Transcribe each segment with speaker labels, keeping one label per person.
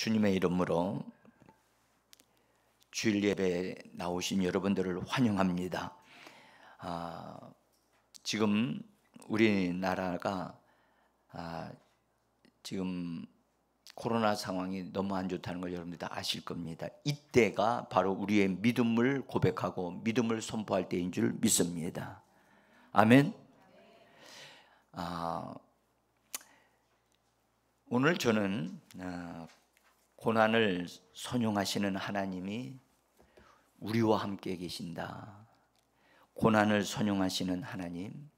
Speaker 1: 주님의 이름으로 주일 예배에 나오신 여러분들을 환영합니다. 지금 우리나라가 지금 코로나 상황이 너무 안 좋다는 걸 여러분들 다 아실 겁니다. 이때가 바로 우리의 믿음을 고백하고 믿음을 선포할 때인 줄 믿습니다. 아멘. 오늘 저는 고난을 선용하시는 하나님이 우리와 함께 계신다. 고난을 선용하시는 하나님,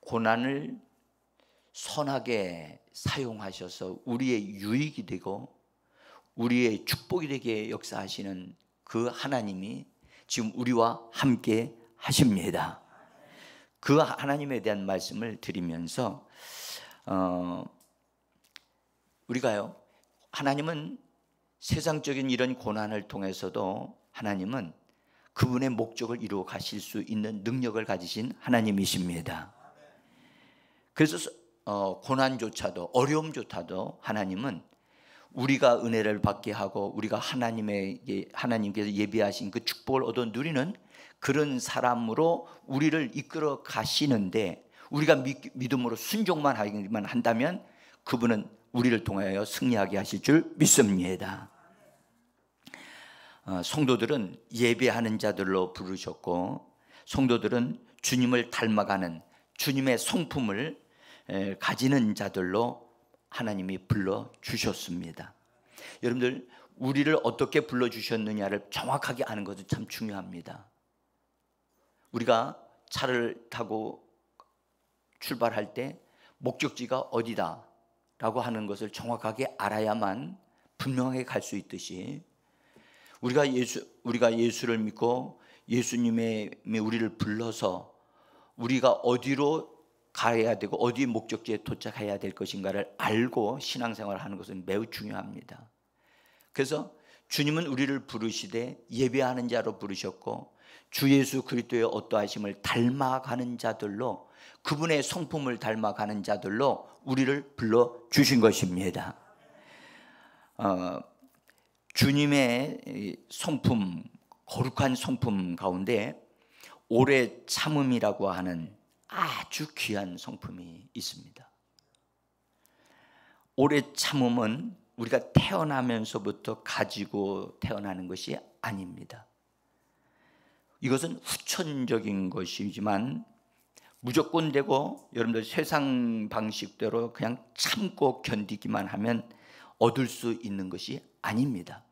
Speaker 1: 고난을 선하게 사용하셔서 우리의 유익이 되고 우리의 축복이 되게 역사하시는 그 하나님이 지금 우리와 함께 하십니다. 그 하나님에 대한 말씀을 드리면서 우리가요, 하나님은 세상적인 이런 고난을 통해서도 하나님은 그분의 목적을 이루어 가실 수 있는 능력을 가지신 하나님이십니다. 그래서 고난조차도, 어려움조차도 하나님은 우리가 은혜를 받게 하고 우리가 하나님께서 예비하신 그 축복을 얻어 누리는 그런 사람으로 우리를 이끌어 가시는데, 우리가 믿음으로 순종만 하기만 한다면 그분은 우리를 통하여 승리하게 하실 줄 믿습니다. 성도들은 예배하는 자들로 부르셨고, 성도들은 주님을 닮아가는 주님의 성품을 가지는 자들로 하나님이 불러주셨습니다. 여러분들, 우리를 어떻게 불러주셨느냐를 정확하게 아는 것은 참 중요합니다. 우리가 차를 타고 출발할 때 목적지가 어디다 라고 하는 것을 정확하게 알아야만 분명하게 갈 수 있듯이, 우리가 예수를 믿고 예수님이 우리를 불러서 우리가 어디로 가야 되고 어디 목적지에 도착해야 될 것인가를 알고 신앙생활을 하는 것은 매우 중요합니다. 그래서 주님은 우리를 부르시되 예배하는 자로 부르셨고, 주 예수 그리스도의 어떠하심을 닮아가는 자들로, 그분의 성품을 닮아가는 자들로 우리를 불러주신 것입니다. 주님의 성품, 거룩한 성품 가운데 오래 참음이라고 하는 아주 귀한 성품이 있습니다. 오래 참음은 우리가 태어나면서부터 가지고 태어나는 것이 아닙니다. 이것은 후천적인 것이지만 무조건 되고 여러분들 세상 방식대로 그냥 참고 견디기만 하면 얻을 수 있는 것이 아닙니다.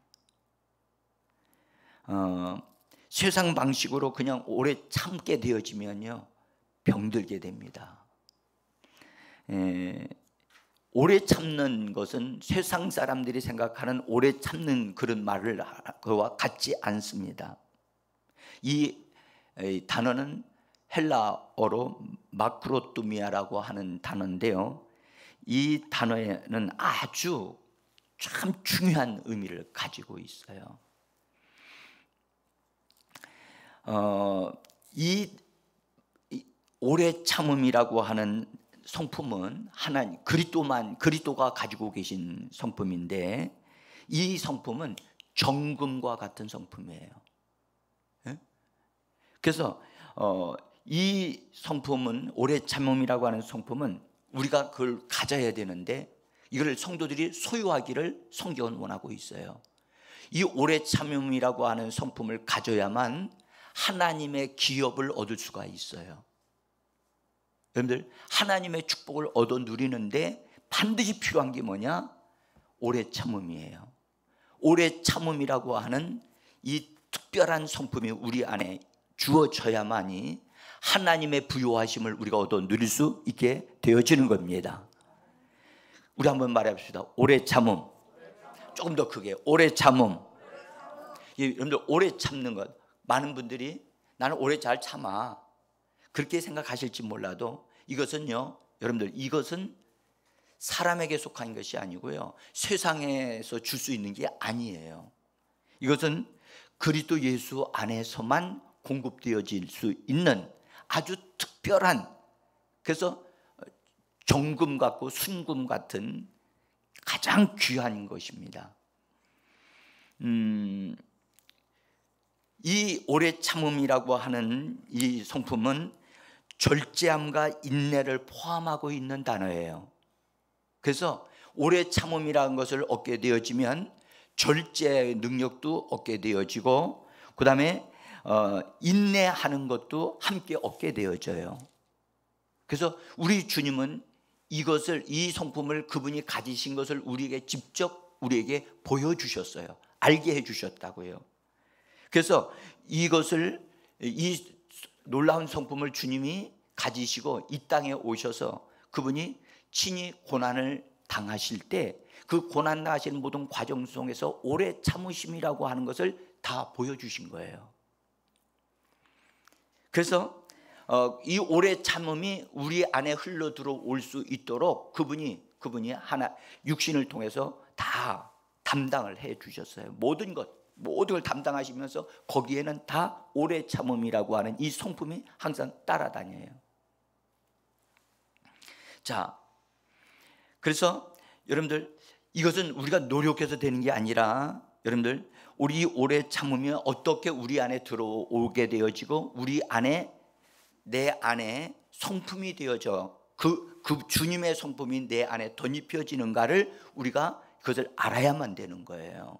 Speaker 1: 세상 방식으로 그냥 오래 참게 되어지면요, 병들게 됩니다. 오래 참는 것은 세상 사람들이 생각하는 오래 참는 그런 말을 그와 같지 않습니다. 이 단어는 헬라어로 마크로뚜미아라고 하는 단어인데요, 이 단어에는 아주 참 중요한 의미를 가지고 있어요. 이 오래 참음이라고 하는 성품은 하나님 그리스도가 가지고 계신 성품인데, 이 성품은 정금과 같은 성품이에요. 그래서 이 성품은, 오래 참음이라고 하는 성품은 우리가 그걸 가져야 되는데, 이걸 성도들이 소유하기를 성경은 원하고 있어요. 이 오래 참음이라고 하는 성품을 가져야만 하나님의 기업을 얻을 수가 있어요. 여러분들, 하나님의 축복을 얻어 누리는데 반드시 필요한 게 뭐냐? 오래 참음이에요. 오래 참음이라고 하는 이 특별한 성품이 우리 안에 주어져야만이 하나님의 부요하심을 우리가 얻어 누릴 수 있게 되어지는 겁니다. 우리 한번 말해봅시다. 오래 참음. 조금 더 크게. 오래 참음. 여러분들, 오래 참는 것, 많은 분들이 나는 오래 잘 참아 그렇게 생각하실지 몰라도, 이것은요, 여러분들, 이것은 사람에게 속한 것이 아니고요, 세상에서 줄 수 있는 게 아니에요. 이것은 그리스도 예수 안에서만 공급되어질 수 있는 아주 특별한, 그래서 정금 같고 순금 같은 가장 귀한 것입니다. 이 오래 참음이라고 하는 이 성품은 절제함과 인내를 포함하고 있는 단어예요. 그래서 오래 참음이라는 것을 얻게 되어지면 절제의 능력도 얻게 되어지고, 그 다음에 인내하는 것도 함께 얻게 되어져요. 그래서 우리 주님은 이것을, 이 성품을 그분이 가지신 것을 우리에게 직접 우리에게 보여주셨어요. 알게 해주셨다고요. 그래서 이것을, 이 놀라운 성품을 주님이 가지시고 이 땅에 오셔서 그분이 친히 고난을 당하실 때 그 고난 당하시는 모든 과정 속에서 오래 참으심이라고 하는 것을 다 보여주신 거예요. 그래서 이 오래 참음이 우리 안에 흘러 들어올 수 있도록 그분이 하나 육신을 통해서 다 담당을 해 주셨어요. 모든 걸 담당하시면서 거기에는 다 오래 참음이라고 하는 이 성품이 항상 따라다녀요. 자, 그래서 여러분들, 이것은 우리가 노력해서 되는 게 아니라, 여러분들, 우리 오래 참음이 어떻게 우리 안에 들어오게 되어지고 우리 안에, 내 안에 성품이 되어져 그 주님의 성품이 내 안에 덧입혀지는가를 우리가 그것을 알아야만 되는 거예요.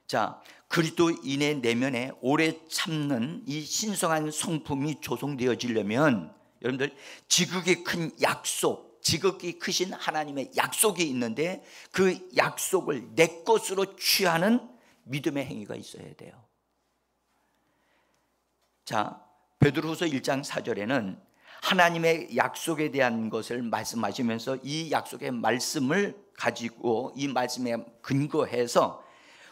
Speaker 1: 자, 그리스도인의 내면에 오래 참는 이 신성한 성품이 조성되어지려면 여러분들, 지극히 큰 약속, 지극히 크신 하나님의 약속이 있는데 그 약속을 내 것으로 취하는 믿음의 행위가 있어야 돼요. 자, 베드로후서 1장 4절에는 하나님의 약속에 대한 것을 말씀하시면서 이 약속의 말씀을 가지고, 이 말씀에 근거해서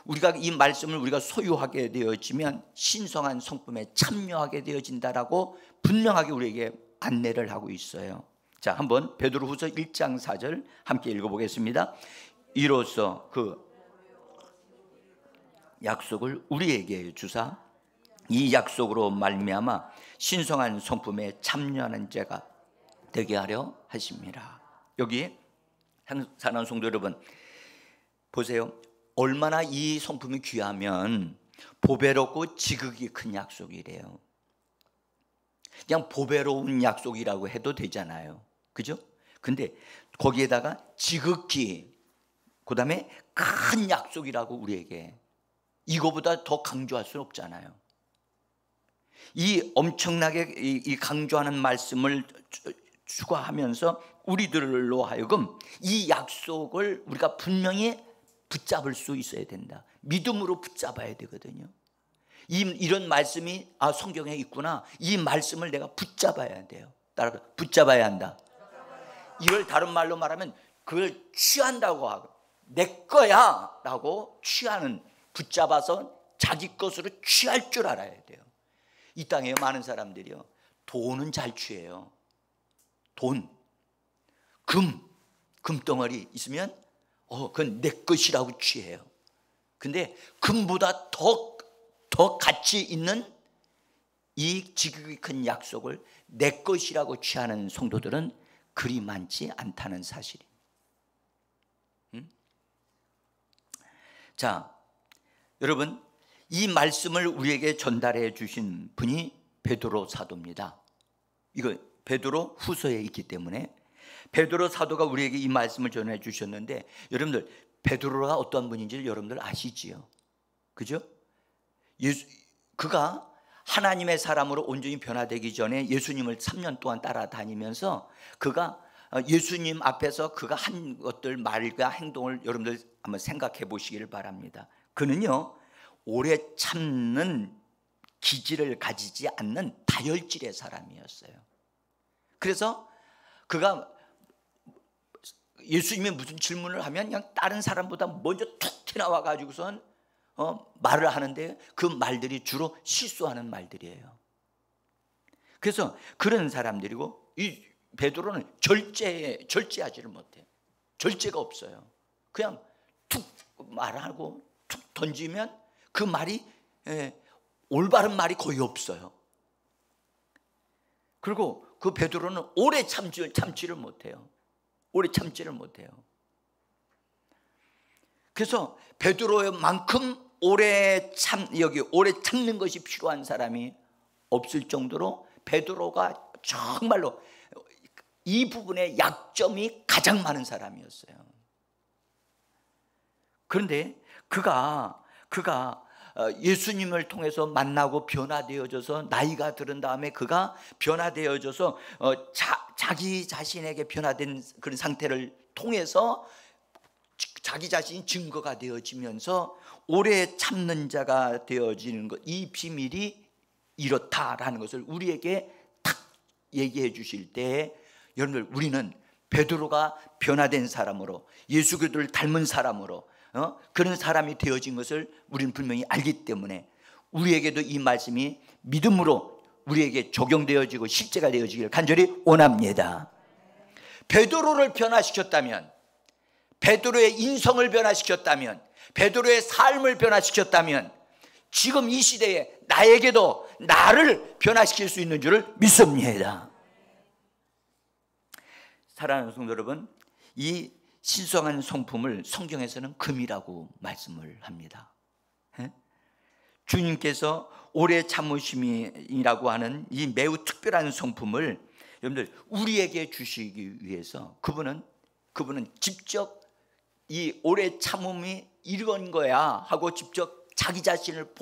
Speaker 1: 우리가 이 말씀을 우리가 소유하게 되어지면 신성한 성품에 참여하게 되어진다라고 분명하게 우리에게 안내를 하고 있어요. 자, 한번 베드로후서 1장 4절 함께 읽어보겠습니다. 이로써 그 약속을 우리에게 주사 이 약속으로 말미암아 신성한 성품에 참여하는 자가 되게 하려 하십니다. 여기 사랑하는 성도 여러분, 보세요. 얼마나 이 성품이 귀하면 보배롭고 지극히 큰 약속이래요. 그냥 보배로운 약속이라고 해도 되잖아요. 그죠? 근데 거기에다가 지극히, 그 다음에 큰 약속이라고 우리에게, 이거보다 더 강조할 수는 없잖아요. 이 엄청나게 이 강조하는 말씀을 추가하면서 우리들로 하여금 이 약속을 우리가 분명히 붙잡을 수 있어야 된다. 믿음으로 붙잡아야 되거든요. 이런 말씀이 성경에 있구나. 이 말씀을 내가 붙잡아야 돼요. 따라 붙잡아야 한다. 이걸 다른 말로 말하면 그걸 취한다고 하고, 내 거야 라고 취하는, 붙잡아서 자기 것으로 취할 줄 알아야 돼요. 이 땅에 많은 사람들이요, 돈은 잘 취해요. 돈, 금덩어리 있으면 그건 내 것이라고 취해요. 근데 금보다 더 가치 있는 이 지극히 큰 약속을 내 것이라고 취하는 성도들은 그리 많지 않다는 사실이. 자, 여러분, 이 말씀을 우리에게 전달해 주신 분이 베드로 사도입니다. 이거 베드로 후서에 있기 때문에 베드로 사도가 우리에게 이 말씀을 전해 주셨는데, 여러분들 베드로가 어떤 분인지 여러분들 아시지요? 그죠? 그가 하나님의 사람으로 온전히 변화되기 전에 예수님을 3년 동안 따라다니면서 그가 예수님 앞에서 그가 한 것들, 말과 행동을 여러분들 한번 생각해 보시기를 바랍니다. 그는요, 오래 참는 기질을 가지지 않는 다혈질의 사람이었어요. 그래서 그가 예수님이 무슨 질문을 하면 그냥 다른 사람보다 먼저 툭 튀어나와 가지고선 말을 하는데 그 말들이 주로 실수하는 말들이에요. 그래서 그런 사람들이고, 이 베드로는 절제하지를 못해요. 절제가 없어요. 그냥 툭 말하고 툭 던지면 그 말이 올바른 말이 거의 없어요. 그리고 그 베드로는 오래 참지를 못해요. 오래 참지를 못해요. 그래서 베드로만큼 오래 참는 것이 필요한 사람이 없을 정도로 베드로가 정말로 이 부분에 약점이 가장 많은 사람이었어요. 그런데 그가 예수님을 통해서 만나고 변화되어져서 나이가 들은 다음에 그가 변화되어져서 자기 자신에게 변화된 그런 상태를 통해서 자기 자신이 증거가 되어지면서 오래 참는 자가 되어지는 것, 이 비밀이 이렇다라는 것을 우리에게 탁 얘기해 주실 때, 여러분들, 우리는 베드로가 변화된 사람으로, 예수 그리스도를 닮은 사람으로 그런 사람이 되어진 것을 우리는 분명히 알기 때문에 우리에게도 이 말씀이 믿음으로 우리에게 적용되어지고 실제가 되어지기를 간절히 원합니다. 베드로를 변화시켰다면, 베드로의 인성을 변화시켰다면, 베드로의 삶을 변화시켰다면 지금 이 시대에 나에게도 나를 변화시킬 수 있는 줄을 믿습니다. 사랑하는 성도 여러분, 이 신성한 성품을 성경에서는 금이라고 말씀을 합니다. 주님께서 오래 참으심이라고 하는 이 매우 특별한 성품을 여러분들 우리에게 주시기 위해서 그분은 직접 이 오래 참음이 이런 거야 하고 직접 자기 자신을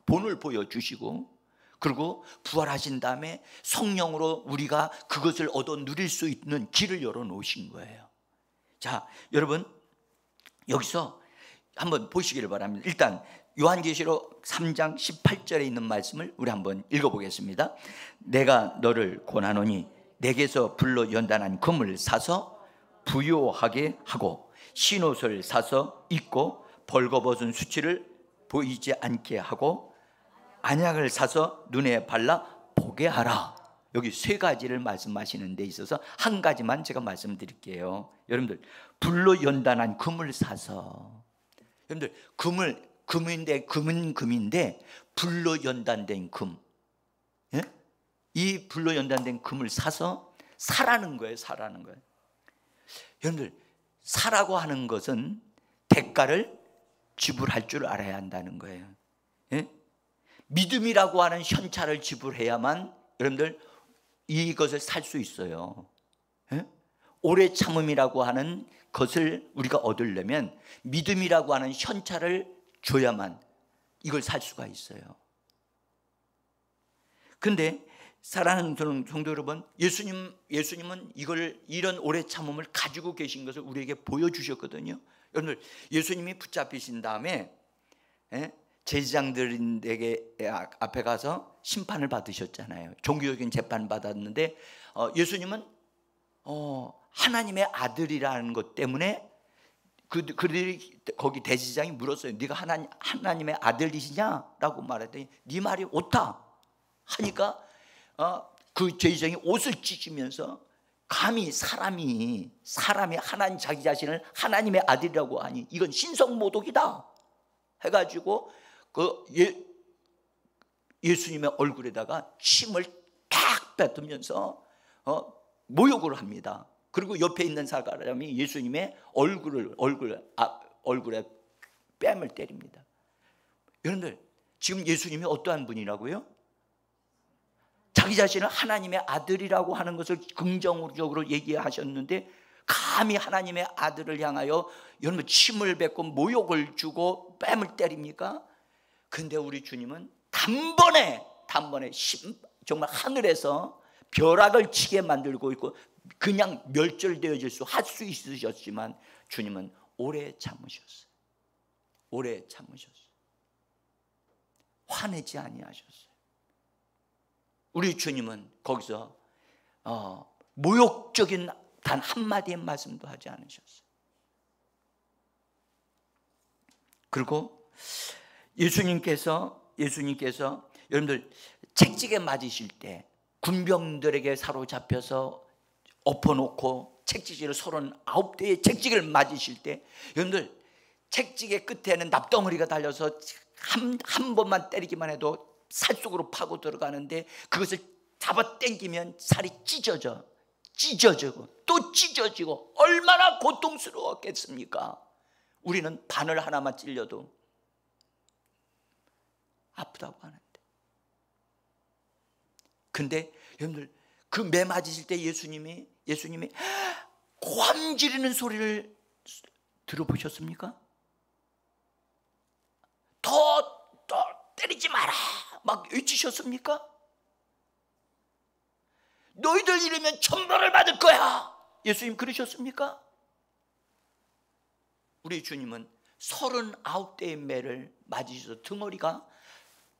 Speaker 1: 본을 보여주시고, 그리고 부활하신 다음에 성령으로 우리가 그것을 얻어 누릴 수 있는 길을 열어놓으신 거예요. 자, 여러분, 여기서 한번 보시기를 바랍니다. 일단 요한계시록 3장 18절에 있는 말씀을 우리 한번 읽어보겠습니다. 내가 너를 권하노니 내게서 불로 연단한 금을 사서 부요하게 하고 신옷을 사서 입고 벌거벗은 수치를 보이지 않게 하고 안약을 사서 눈에 발라 보게 하라. 여기 세 가지를 말씀하시는 데 있어서 한 가지만 제가 말씀드릴게요. 여러분들, 불로 연단한 금을 사서, 여러분들, 금은 금인데 불로 연단된 금, 예? 이 불로 연단된 금을 사서 사라는 거예요. 사라는 거예요. 여러분들, 사라고 하는 것은 대가를 지불할 줄 알아야 한다는 거예요. 예? 믿음이라고 하는 현찰을 지불해야만 여러분들 이것을 살 수 있어요. 예? 오래 참음이라고 하는 것을 우리가 얻으려면 믿음이라고 하는 현찰을 줘야만 이걸 살 수가 있어요. 그런데 사랑하는 성도 여러분, 예수님은 이런 오래 참음을 가지고 계신 것을 우리에게 보여주셨거든요. 여러분들, 예수님이 붙잡히신 다음에 제사장들에게 앞에 가서 심판을 받으셨잖아요. 종교적인 재판을 받았는데 예수님은 하나님의 아들이라는 것 때문에 그들이 거기 대제사장이 물었어요. 네가 하나님의 아들이시냐라고 말했더니 네 말이 옳다 하니까 그 제사장이 옷을 찢으면서 감히 사람이 하나님 자기 자신을 하나님의 아들이라고 하니 이건 신성모독이다 해가지고 예수님의 얼굴에다가 침을 탁 뱉으면서 모욕을 합니다. 그리고 옆에 있는 사람이 예수님의 얼굴에 뺨을 때립니다. 여러분들, 지금 예수님이 어떠한 분이라고요? 자기 자신을 하나님의 아들이라고 하는 것을 긍정적으로 얘기하셨는데 감히 하나님의 아들을 향하여 여러분 침을 뱉고 모욕을 주고 뺨을 때립니까? 근데 우리 주님은 단번에 정말 하늘에서 벼락을 치게 만들고 있고 그냥 멸절되어질 할 수 있으셨지만 주님은 오래 참으셨어요. 오래 참으셨어요. 화내지 아니하셨어요. 우리 주님은 거기서 모욕적인 단 한마디의 말씀도 하지 않으셨어요. 그리고 예수님께서 여러분들 책찍에 맞으실 때 군병들에게 사로잡혀서 엎어놓고 책찍을 39대의 책찍을 맞으실 때 여러분들 책찍의 끝에는 납덩어리가 달려서 한 번만 때리기만 해도 살 속으로 파고 들어가는데 그것을 잡아 당기면 살이 찢어지고 또 찢어지고 얼마나 고통스러웠겠습니까? 우리는 바늘 하나만 찔려도 아프다고 하는데, 근데 여러분들 그 매 맞으실 때 예수님이 고함 지르는 소리를 들어보셨습니까? 더 때리지 마라 막 외치셨습니까? 너희들 이러면 천벌을 받을 거야, 예수님 그러셨습니까? 우리 주님은 39대의 매를 맞으셔서 등허리가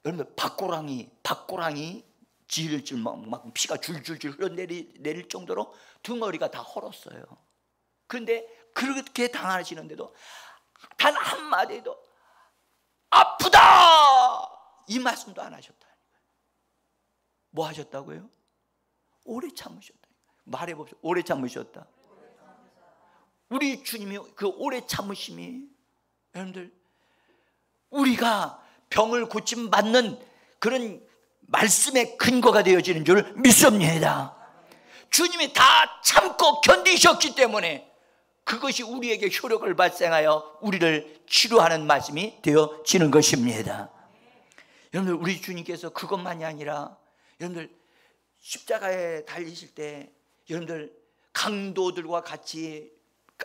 Speaker 1: 여러분 박고랑이 지를 막 피가 줄줄줄 흘러내릴 정도로 등허리가 다 헐었어요. 그런데 그렇게 당하시는데도 단 한마디도 아프다 이 말씀도 안 하셨다는 거예요. 뭐 하셨다고요? 오래 참으셨다. 말해봅시다. 오래 참으셨다. 우리 주님이 그 오래 참으심이 여러분들 우리가 병을 고침 받는 그런 말씀의 근거가 되어지는 줄 믿습니다. 주님이 다 참고 견디셨기 때문에 그것이 우리에게 효력을 발생하여 우리를 치료하는 말씀이 되어지는 것입니다. 여러분들 우리 주님께서 그것만이 아니라 여러분들 십자가에 달리실 때 여러분들 강도들과 같이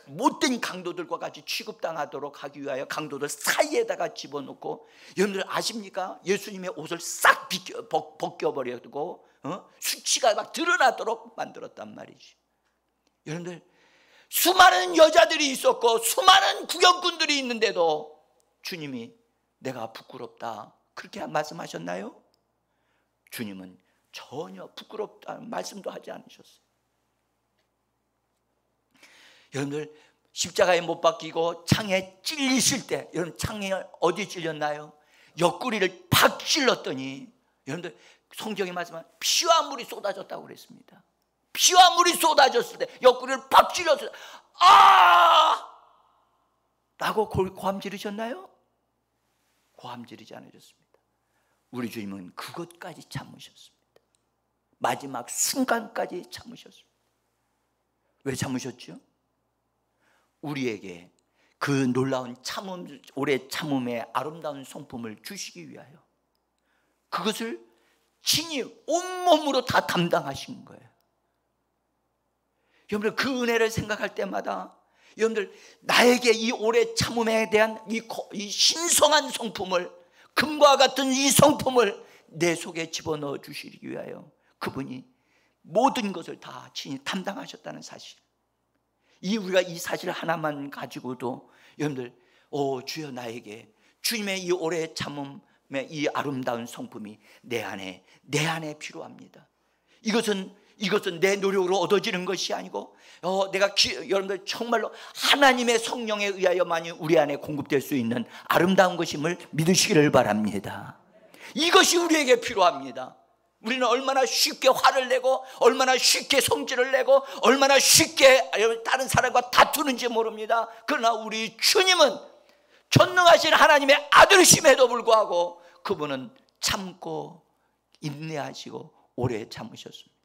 Speaker 1: 못된 강도들과 같이 취급당하도록 하기 위하여 강도들 사이에다가 집어넣고, 여러분들 아십니까? 예수님의 옷을 싹 벗겨버리고 수치가 막 드러나도록 만들었단 말이지. 여러분들 수많은 여자들이 있었고 수많은 구경꾼들이 있는데도 주님이 내가 부끄럽다 그렇게 말씀하셨나요? 주님은 전혀 부끄럽다는 말씀도 하지 않으셨어요. 여러분들 십자가에 못 박히고 창에 찔리실 때, 여러분 창에 어디 찔렸나요? 옆구리를 팍 찔렀더니 여러분들 성경에 말씀하면 피와 물이 쏟아졌다고 그랬습니다. 피와 물이 쏟아졌을 때 옆구리를 팍 찔렀을 때 아! 라고 고함 지르셨나요? 고함 지르지 않으셨습니다. 우리 주님은 그것까지 참으셨습니다. 마지막 순간까지 참으셨습니다. 왜 참으셨죠? 우리에게 그 놀라운 참음, 오래 참음의 아름다운 성품을 주시기 위하여 그것을 친히 온몸으로 다 담당하신 거예요. 여러분들 그 은혜를 생각할 때마다 여러분들 나에게 이 오래 참음에 대한 이 신성한 성품을, 금과 같은 이 성품을 내 속에 집어넣어 주시기 위하여 그분이 모든 것을 다 친히 담당하셨다는 사실, 우리가 이 사실 하나만 가지고도 여러분들 주여 나에게 주님의 이 오래 참음의 이 아름다운 성품이 내 안에 필요합니다. 이것은 내 노력으로 얻어지는 것이 아니고 여러분들 정말로 하나님의 성령에 의하여만이 우리 안에 공급될 수 있는 아름다운 것임을 믿으시기를 바랍니다. 이것이 우리에게 필요합니다. 우리는 얼마나 쉽게 화를 내고 얼마나 쉽게 성질을 내고 얼마나 쉽게 다른 사람과 다투는지 모릅니다. 그러나 우리 주님은 전능하신 하나님의 아들이심에도 불구하고 그분은 참고 인내하시고 오래 참으셨습니다.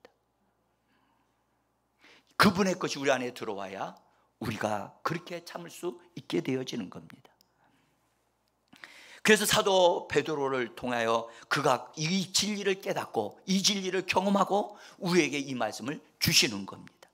Speaker 1: 그분의 것이 우리 안에 들어와야 우리가 그렇게 참을 수 있게 되어지는 겁니다. 그래서 사도 베드로를 통하여 그가 이 진리를 깨닫고 이 진리를 경험하고 우리에게 이 말씀을 주시는 겁니다.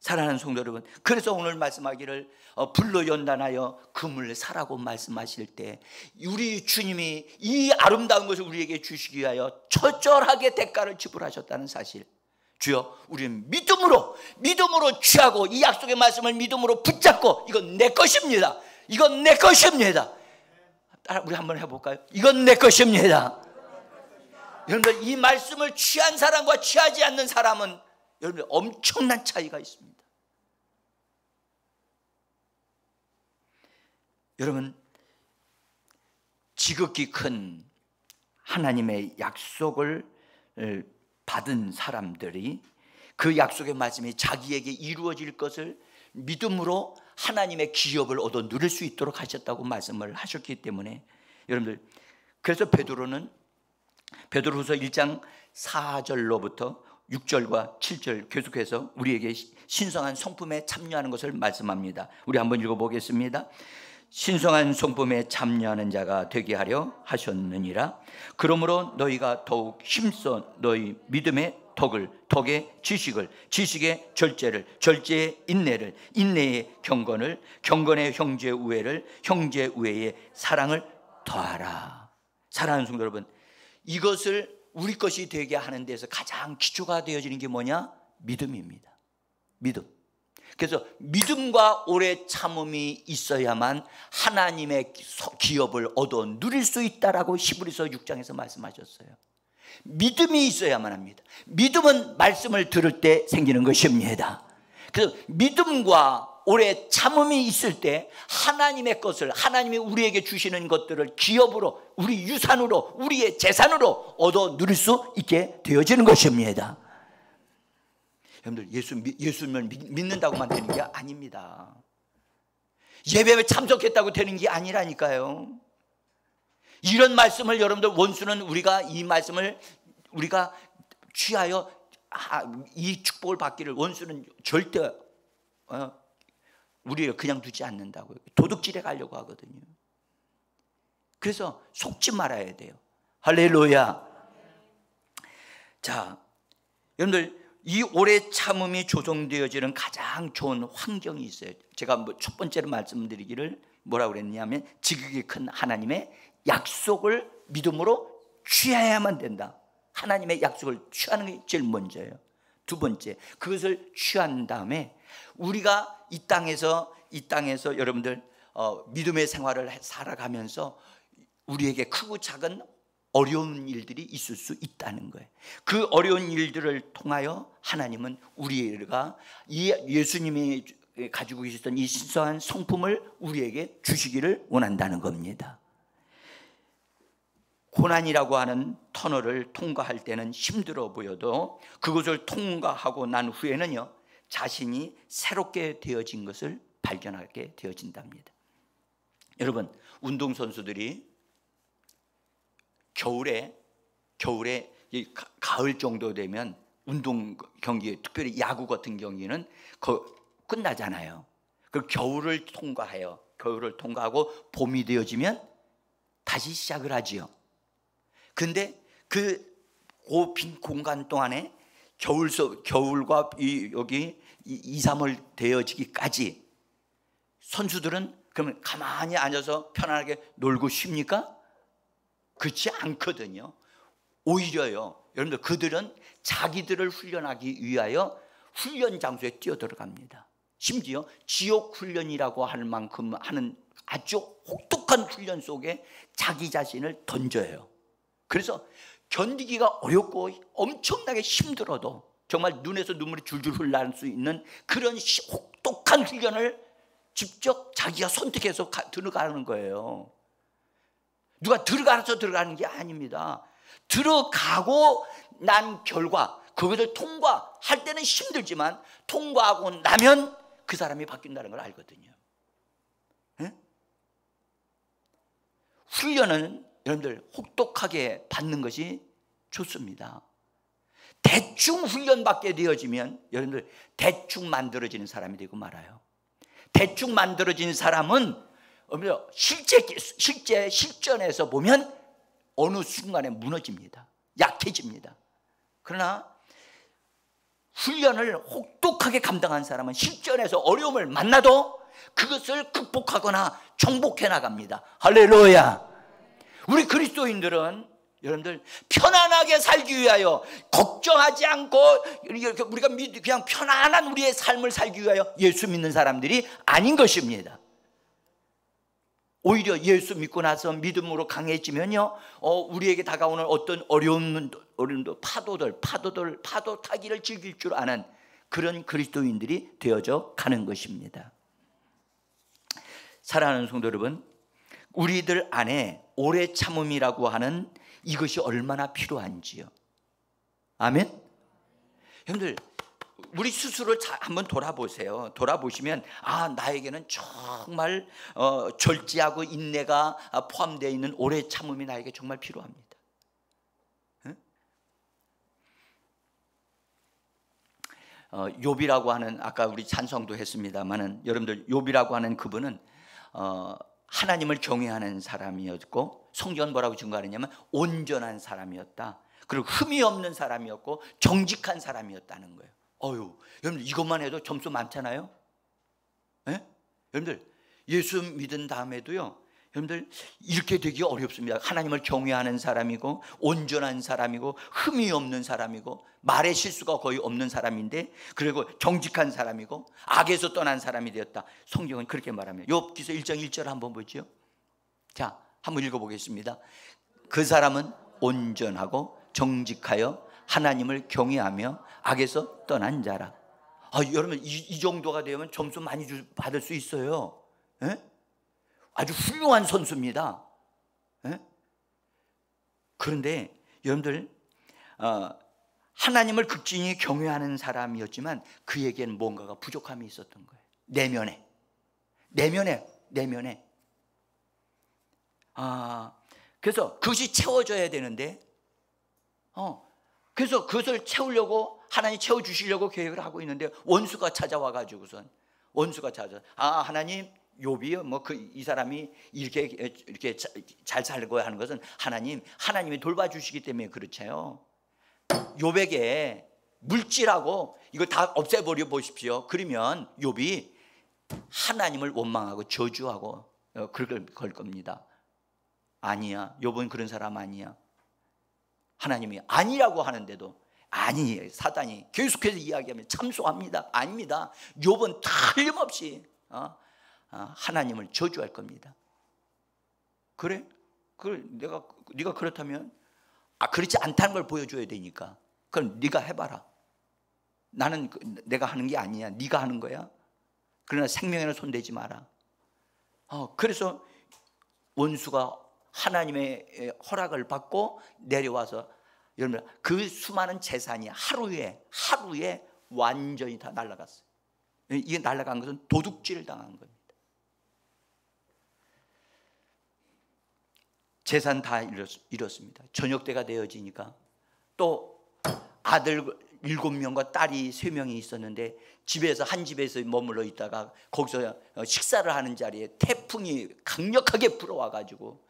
Speaker 1: 사랑하는 성도 여러분, 그래서 오늘 말씀하기를 불로 연단하여 금을 사라고 말씀하실 때 우리 주님이 이 아름다운 것을 우리에게 주시기 위하여 처절하게 대가를 지불하셨다는 사실, 주여 우리는 믿음으로 취하고 이 약속의 말씀을 믿음으로 붙잡고 이건 내 것입니다. 이건 내 것입니다. 우리 한번 해볼까요? 이건 내 것입니다. 여러분들 이 말씀을 취한 사람과 취하지 않는 사람은 여러분들 엄청난 차이가 있습니다. 여러분 지극히 큰 하나님의 약속을 받은 사람들이 그 약속의 말씀이 자기에게 이루어질 것을 믿음으로 하나님의 기업을 얻어 누릴 수 있도록 하셨다고 말씀을 하셨기 때문에 여러분들, 그래서 베드로는 베드로후서 1장 4절로부터 6절과 7절 계속해서 우리에게 신성한 성품에 참여하는 것을 말씀합니다. 우리 한번 읽어보겠습니다. 신성한 성품에 참여하는 자가 되게 하려 하셨느니라. 그러므로 너희가 더욱 힘써 너희 믿음의 덕을, 덕의 지식을, 지식의 절제를, 절제의 인내를, 인내의 경건을, 경건의 형제 우애를, 형제 우애의 사랑을 더하라. 사랑하는 성도 여러분, 이것을 우리 것이 되게 하는 데서 가장 기초가 되어지는 게 뭐냐? 믿음입니다. 믿음. 그래서 믿음과 오래 참음이 있어야만 하나님의 기업을 얻어 누릴 수 있다라고 히브리서 6장에서 말씀하셨어요. 믿음이 있어야만 합니다. 믿음은 말씀을 들을 때 생기는 것입니다. 그래서 믿음과 오래 참음이 있을 때 하나님의 것을, 하나님이 우리에게 주시는 것들을 기업으로, 우리 유산으로, 우리의 재산으로 얻어 누릴 수 있게 되어지는 것입니다. 여러분들, 예수님을 믿는다고만 되는 게 아닙니다. 예배에 참석했다고 되는 게 아니라니까요. 이런 말씀을 여러분들, 원수는 우리가 이 말씀을 우리가 취하여 이 축복을 받기를 원수는 절대 우리를 그냥 두지 않는다고요. 도둑질해 가려고 하거든요. 그래서 속지 말아야 돼요. 할렐루야. 자, 여러분들, 이 오래 참음이 조성되어지는 가장 좋은 환경이 있어요. 제가 첫 번째로 말씀드리기를 뭐라고 그랬냐면, 지극히 큰 하나님의 약속을 믿음으로 취해야만 된다. 하나님의 약속을 취하는 게 제일 먼저예요. 두 번째, 그것을 취한 다음에 우리가 이 땅에서 여러분들 믿음의 생활을 살아가면서 우리에게 크고 작은 어려운 일들이 있을 수 있다는 거예요. 그 어려운 일들을 통하여 하나님은 우리가 예수님이 가지고 계셨던 이 신성한 성품을 우리에게 주시기를 원한다는 겁니다. 고난이라고 하는 터널을 통과할 때는 힘들어 보여도 그것을 통과하고 난 후에는요, 자신이 새롭게 되어진 것을 발견하게 되어진답니다. 여러분, 운동선수들이 겨울에 가을 정도 되면 운동 경기, 특별히 야구 같은 경기는 끝나잖아요. 그 겨울을 통과하고 봄이 되어지면 다시 시작을 하지요. 근데 그 빈 공간 동안에 겨울과 여기 2, 3월 되어지기까지 선수들은 그러면 가만히 앉아서 편안하게 놀고 쉽니까? 그렇지 않거든요. 오히려요, 여러분들, 그들은 자기들을 훈련하기 위하여 훈련 장소에 뛰어들어갑니다. 심지어 지옥 훈련이라고 할 만큼 하는 아주 혹독한 훈련 속에 자기 자신을 던져요. 그래서 견디기가 어렵고 엄청나게 힘들어도 정말 눈에서 눈물이 줄줄 흘러날 수 있는 그런 혹독한 훈련을 직접 자기가 선택해서 들어가는 거예요. 누가 들어가서 들어가는 게 아닙니다. 들어가고 난 결과 그것을 통과할 때는 힘들지만 통과하고 나면 그 사람이 바뀐다는 걸 알거든요. 네? 훈련은 여러분들 혹독하게 받는 것이 좋습니다. 대충 훈련받게 되어지면 여러분들 대충 만들어지는 사람이 되고 말아요. 대충 만들어진 사람은 실제 실전에서 보면 어느 순간에 무너집니다. 약해집니다. 그러나 훈련을 혹독하게 감당한 사람은 실전에서 어려움을 만나도 그것을 극복하거나 정복해 나갑니다. 할렐루야. 우리 그리스도인들은 여러분들 편안하게 살기 위하여 걱정하지 않고 우리가 그냥 편안한 우리의 삶을 살기 위하여 예수 믿는 사람들이 아닌 것입니다. 오히려 예수 믿고 나서 믿음으로 강해지면요, 우리에게 다가오는 어떤 어려움도 파도 타기를 즐길 줄 아는 그런 그리스도인들이 되어져 가는 것입니다. 사랑하는 성도 여러분, 우리들 안에 오래 참음이라고 하는 이것이 얼마나 필요한지요. 아멘. 여러분들, 우리 스스로를 한번 돌아보세요. 돌아보시면 나에게는 정말 절제하고 인내가 포함되어 있는 오래 참음이 나에게 정말 필요합니다. 응? 욥이라고 하는, 아까 우리 찬송도 했습니다만은 여러분들, 욥이라고 하는 그분은 하나님을 경외하는 사람이었고, 성경은 뭐라고 증거하느냐면 온전한 사람이었다, 그리고 흠이 없는 사람이었고 정직한 사람이었다는 거예요. 여러분들 이것만 해도 점수 많잖아요. 예? 여러분들 예수 믿은 다음에도요, 여러분들 이렇게 되기 어렵습니다. 하나님을 경외하는 사람이고 온전한 사람이고 흠이 없는 사람이고 말의 실수가 거의 없는 사람인데, 그리고 정직한 사람이고 악에서 떠난 사람이 되었다. 성경은 그렇게 말합니다. 욥기서 1장 1절 한번 보죠. 자, 한번 읽어보겠습니다. 그 사람은 온전하고 정직하여 하나님을 경외하며 악에서 떠난 자라. 여러분 이 정도가 되면 점수 많이 받을 수 있어요. 예? 아주 훌륭한 선수입니다. 예? 그런데 여러분들, 하나님을 극진히 경외하는 사람이었지만 그에게는 뭔가가 부족함이 있었던 거예요. 내면에. 그래서 그것이 채워져야 되는데, 그래서 그것을 채우려고 하나님 채워주시려고 계획을 하고 있는데, 원수가 찾아와가지고선, 하나님, 욥이 이 사람이 이렇게 잘 살고 하는 것은 하나님이 돌봐주시기 때문에 그렇죠. 욥에게 물질하고 이거 다 없애버려 보십시오. 그러면 욥이 하나님을 원망하고 저주하고 그걸 걸 겁니다. 아니야, 욥은 그런 사람 아니야. 하나님이 아니라고 하는데도, 아니, 사단이 계속해서 이야기하면 참소합니다. 아닙니다. 욥은 틀림없이 하나님을 저주할 겁니다. 그래? 네가 그렇다면, 그렇지 않다는 걸 보여줘야 되니까, 그럼 네가 해봐라. 나는 내가 하는 게 아니야. 네가 하는 거야. 그러나 생명에는 손대지 마라. 그래서 원수가 하나님의 허락을 받고 내려와서, 여러분 그 수많은 재산이 하루에 완전히 다 날아갔어요. 이게 날아간 것은 도둑질을 당한 겁니다. 재산 다 잃었습니다. 저녁 때가 되어지니까 또 아들 7명과 딸이 3명이 있었는데, 한 집에서 머물러 있다가 거기서 식사를 하는 자리에 태풍이 강력하게 불어와가지고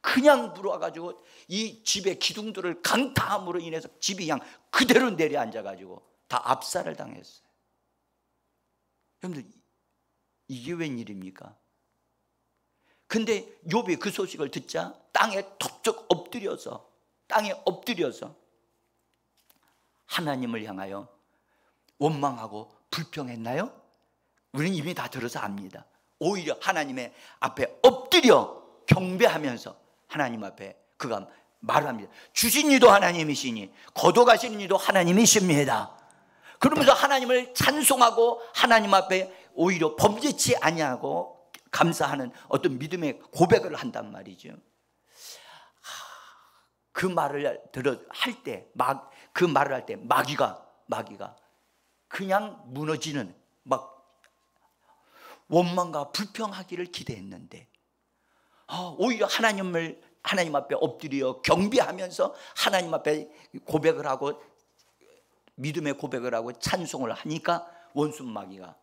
Speaker 1: 그냥 불어와가지고 이 집의 기둥들을 강타함으로 인해서 집이 그냥 그대로 내려앉아가지고 다 압살을 당했어요. 여러분들 이게 웬일입니까? 근데 욥이 그 소식을 듣자 땅에 톱적 엎드려서 하나님을 향하여 원망하고 불평했나요? 우리는 이미 다 들어서 압니다. 오히려 하나님의 앞에 엎드려 경배하면서 하나님 앞에 그가 말을 합니다. 주신 이도 하나님이시니 거둬가시는 이도 하나님이십니다. 그러면서 하나님을 찬송하고 하나님 앞에 오히려 범죄치 아니하고 감사하는 어떤 믿음의 고백을 한단 말이죠. 그 말을 할 때 마귀가 그냥 무너지는, 원망과 불평하기를 기대했는데, 오히려 하나님 앞에 엎드려 경배하면서 하나님 앞에 고백을 하고 믿음의 고백을 하고 찬송을 하니까 원수 마귀가